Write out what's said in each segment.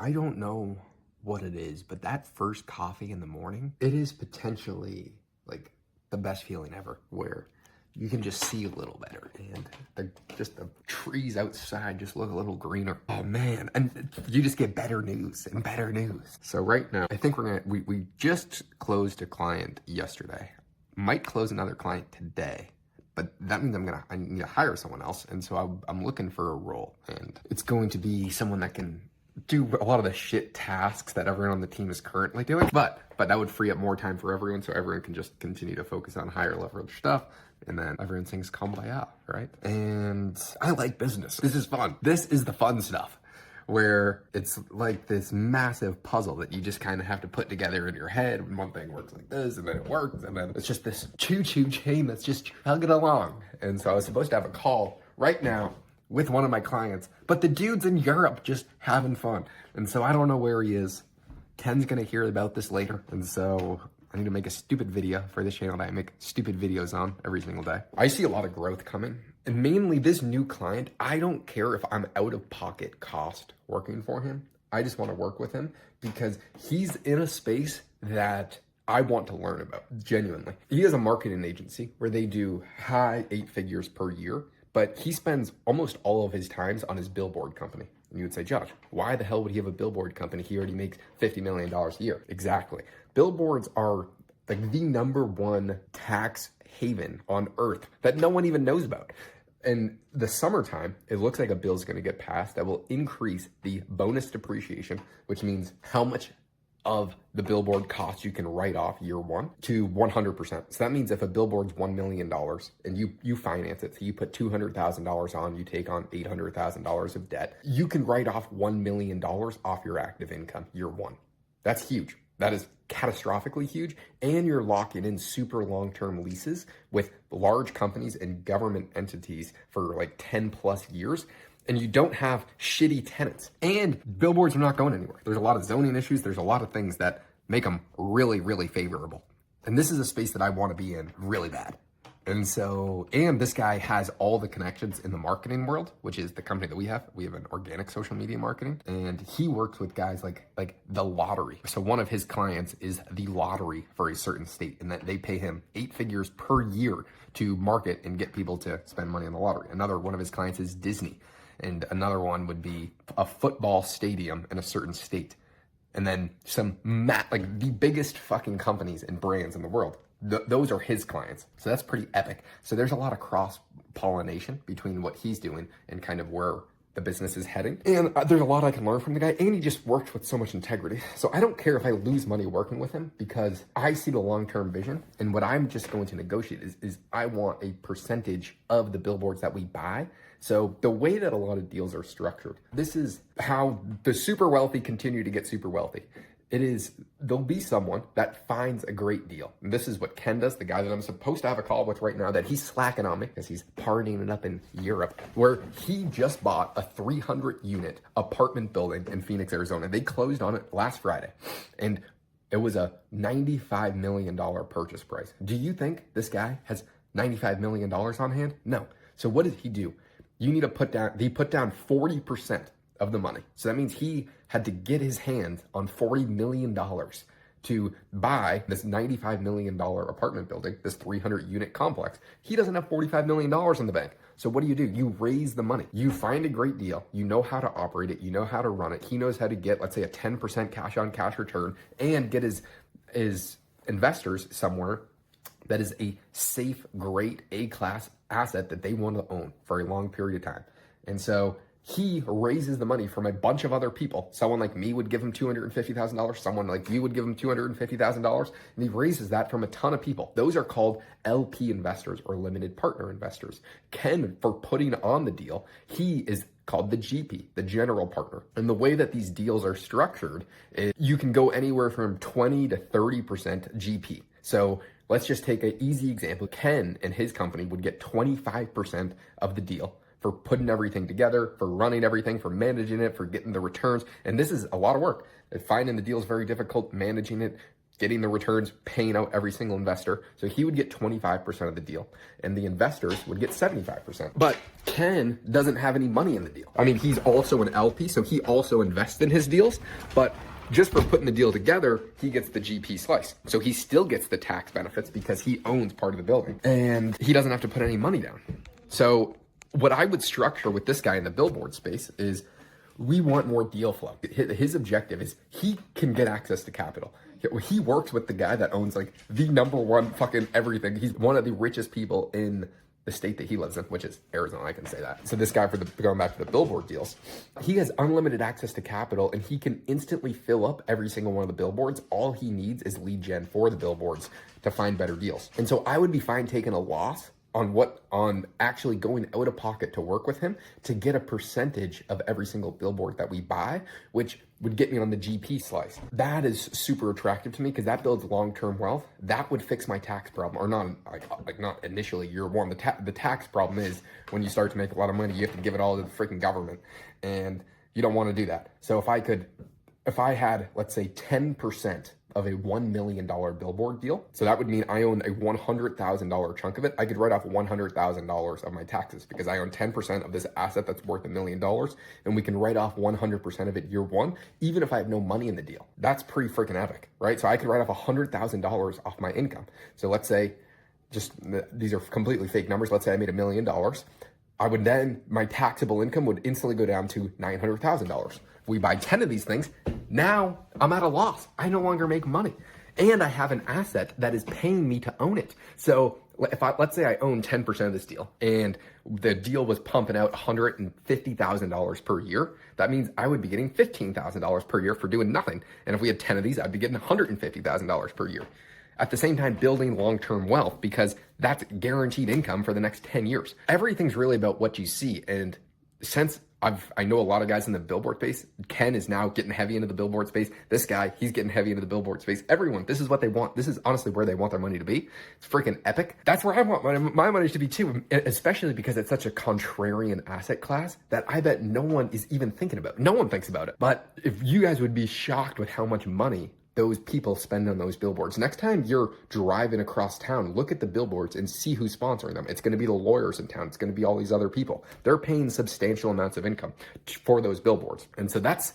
I don't know what it is, but that first coffee in the morning, it is potentially like the best feeling ever, where you can just see a little better and the trees outside just look a little greener. Oh man, and you just get better news and better news. So right now, I think we just closed a client yesterday. Might close another client today. But that means I need to hire someone else. And so I'm looking for a role, and it's going to be someone that can do a lot of the shit tasks that everyone on the team is currently doing. But that would free up more time for everyone, so everyone can just continue to focus on higher leverage stuff. And then everyone sings Kumbaya, right? And I like business. This is fun. This is the fun stuff, where it's like this massive puzzle that you just kind of have to put together in your head. And one thing works like this, and then it works, and then it's just this choo-choo chain that's just chugging along. And so I was supposed to have a call right now with one of my clients, but the dude's in Europe just having fun. And so I don't know where he is. Ken's gonna hear about this later, and so I need to make a stupid video for this channel that I make stupid videos on every single day. I see a lot of growth coming. And mainly this new client, I don't care if I'm out of pocket cost working for him. I just want to work with him because he's in a space that I want to learn about, genuinely. He has a marketing agency where they do high 8 figures per year, but he spends almost all of his times on his billboard company. And you would say, Josh, why the hell would he have a billboard company? He already makes $50 million a year. Exactly. Billboards are like the #1 tax haven on earth that no one even knows about. In the summertime, it looks like a bill's going to get passed that will increase the bonus depreciation, which means how much of the billboard cost you can write off year one to 100%. So that means if a billboard's $1 million and you finance it, so you put $200,000 on, you take on $800,000 of debt, you can write off $1 million off your active income year one. That's huge. That is catastrophically huge. And you're locking in super long-term leases with large companies and government entities for like 10 plus years. And you don't have shitty tenants. And billboards are not going anywhere. There's a lot of zoning issues. There's a lot of things that make them really, really favorable. And this is a space that I want to be in really bad. And so, and this guy has all the connections in the marketing world, which is the company that we have. We have an organic social media marketing, and he works with guys like the lottery. So one of his clients is the lottery for a certain state, and that they pay him 8 figures per year to market and get people to spend money on the lottery. Another one of his clients is Disney, and another one would be a football stadium in a certain state. And then like the biggest fucking companies and brands in the world. Those are his clients. So that's pretty epic. So there's a lot of cross-pollination between what he's doing and kind of where the business is heading. And there's a lot I can learn from the guy. And he just works with so much integrity. So I don't care if I lose money working with him because I see the long-term vision. And what I'm just going to negotiate is I want a percentage of the billboards that we buy. So the way that a lot of deals are structured, this is how the super wealthy continue to get super wealthy. There'll be someone that finds a great deal. And this is what Ken does, the guy that I'm supposed to have a call with right now, that he's slacking on me because he's partying it up in Europe, where he just bought a 300-unit apartment building in Phoenix, Arizona. They closed on it last Friday, and it was a $95 million purchase price. Do you think this guy has $95 million on hand? No. So what did he do? You need to he put down 40% of the money. So that means he had to get his hands on $40 million to buy this $95 million apartment building, this 300-unit complex. He doesn't have $45 million in the bank. So what do? You raise the money. You find a great deal. You know how to operate it. You know how to run it. He knows how to get, let's say, a 10% cash on cash return and get his investors somewhere that is a safe, great A-class asset that they want to own for a long period of time. And so he raises the money from a bunch of other people. Someone like me would give him $250,000. Someone like you would give him $250,000. And he raises that from a ton of people. Those are called LP investors or limited partner investors. Ken, for putting on the deal, he is called the GP, the general partner. And the way that these deals are structured is you can go anywhere from 20 to 30% GP. So let's just take an easy example. Ken and his company would get 25% of the deal for putting everything together, for running everything, for managing it, for getting the returns. And this is a lot of work. Finding the deal is very difficult, managing it, getting the returns, paying out every single investor. So he would get 25% of the deal and the investors would get 75%. But Ken doesn't have any money in the deal. I mean, he's also an LP, so he also invests in his deals, but just for putting the deal together, he gets the GP slice. So he still gets the tax benefits because he owns part of the building and he doesn't have to put any money down. So what I would structure with this guy in the billboard space is we want more deal flow. His objective is he can get access to capital. He works with the guy that owns like the number one fucking everything. He's one of the richest people in the state that he lives in, which is Arizona, I can say that. So this guy, going back to the billboard deals, he has unlimited access to capital and he can instantly fill up every single one of the billboards. All he needs is lead gen for the billboards to find better deals. And so I would be fine taking a loss on actually going out of pocket to work with him to get a percentage of every single billboard that we buy, which would get me on the GP slice. That is super attractive to me because that builds long-term wealth. That would fix my tax problem, or not like not initially year one. The tax problem is when you start to make a lot of money, you have to give it all to the freaking government, and you don't want to do that. So if I had, let's say, 10% of a $1 million billboard deal, so that would mean I own a $100,000 chunk of it. I could write off $100,000 of my taxes because I own 10% of this asset that's worth $1 million, and we can write off 100% of it year one, even if I have no money in the deal. That's pretty freaking epic, right? So I could write off $100,000 off my income. So let's say, these are completely fake numbers. Let's say I made $1 million. I would then, my taxable income would instantly go down to $900,000. We buy 10 of these things, now I'm at a loss. I no longer make money. And I have an asset that is paying me to own it. So let's say I own 10% of this deal and the deal was pumping out $150,000 per year. That means I would be getting $15,000 per year for doing nothing. And if we had 10 of these, I'd be getting $150,000 per year. At the same time, building long-term wealth because that's guaranteed income for the next 10 years. Everything's really about what you see. And since I know a lot of guys in the billboard space, Ken is now getting heavy into the billboard space. This guy, he's getting heavy into the billboard space. Everyone, this is what they want. This is honestly where they want their money to be. It's freaking epic. That's where I want my money to be too, especially because it's such a contrarian asset class that I bet no one is even thinking about. No one thinks about it. But if you guys would be shocked with how much money those people spend on those billboards. Next time you're driving across town, look at the billboards and see who's sponsoring them. It's going to be the lawyers in town. It's going to be all these other people. They're paying substantial amounts of income for those billboards. And so that's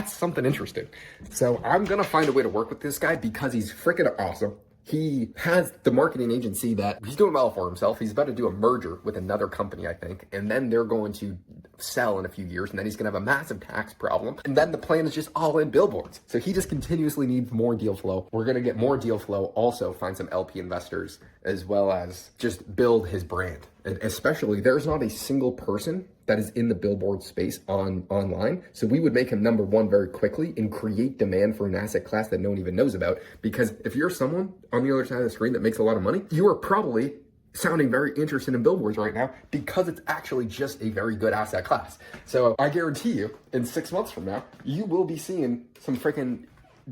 something interesting. So I'm going to find a way to work with this guy because he's freaking awesome. He has the marketing agency that he's doing well for himself. He's about to do a merger with another company, I think. And then they're going to sell in a few years. And then he's going to have a massive tax problem. And then the plan is just all in billboards. So he just continuously needs more deal flow. We're going to get more deal flow. Also find some LP investors as well as just build his brand. And especially there's not a single person that is in the billboard space online. So we would make him number one very quickly and create demand for an asset class that no one even knows about. Because if you're someone on the other side of the screen that makes a lot of money, you are probably sounding very interested in billboards right now because it's actually just a very good asset class. So I guarantee you in 6 months from now, you will be seeing some freaking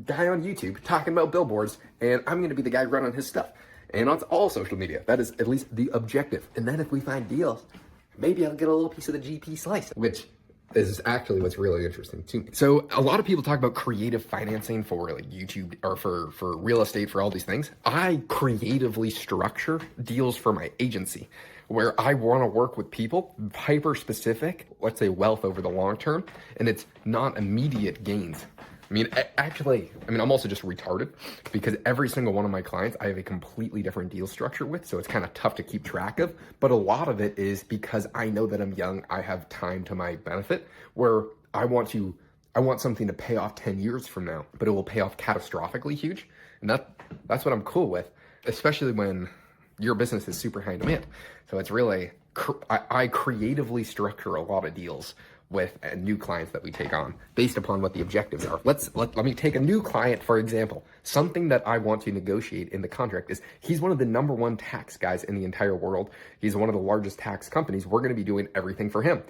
guy on YouTube talking about billboards, and I'm going to be the guy running his stuff. And on all social media, that is at least the objective. And then if we find deals, maybe I'll get a little piece of the GP slice, which is actually what's really interesting to me. So a lot of people talk about creative financing for like YouTube or for real estate, for all these things. I creatively structure deals for my agency where I want to work with people, hyper specific, let's say wealth over the long term, and it's not immediate gains. I'm also just retarded because every single one of my clients, I have a completely different deal structure with. So it's kind of tough to keep track of. But a lot of it is because I know that I'm young. I have time to my benefit where I want something to pay off 10 years from now, but it will pay off catastrophically huge. And that's what I'm cool with, especially when your business is super high demand. So it's really, I creatively structure a lot of deals with new clients that we take on based upon what the objectives are. Let me take a new client, for example. Something that I want to negotiate in the contract is he's one of the number one tax guys in the entire world. He's one of the largest tax companies. We're going to be doing everything for him.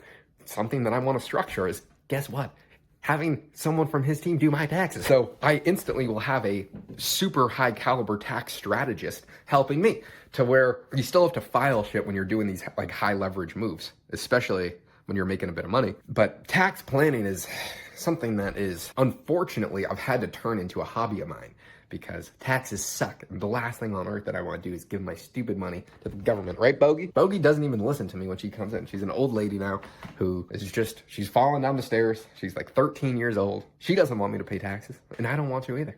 Something that I want to structure is, guess what? Having someone from his team do my taxes. So I instantly will have a super high caliber tax strategist helping me to where you still have to file shit when you're doing these like high leverage moves, especially when you're making a bit of money. But tax planning is something that is, unfortunately, I've had to turn into a hobby of mine because taxes suck. And the last thing on earth that I want to do is give my stupid money to the government, right, Bogey? Bogey doesn't even listen to me when she comes in. She's an old lady now who is she's falling down the stairs. She's like 13 years old. She doesn't want me to pay taxes, and I don't want to either.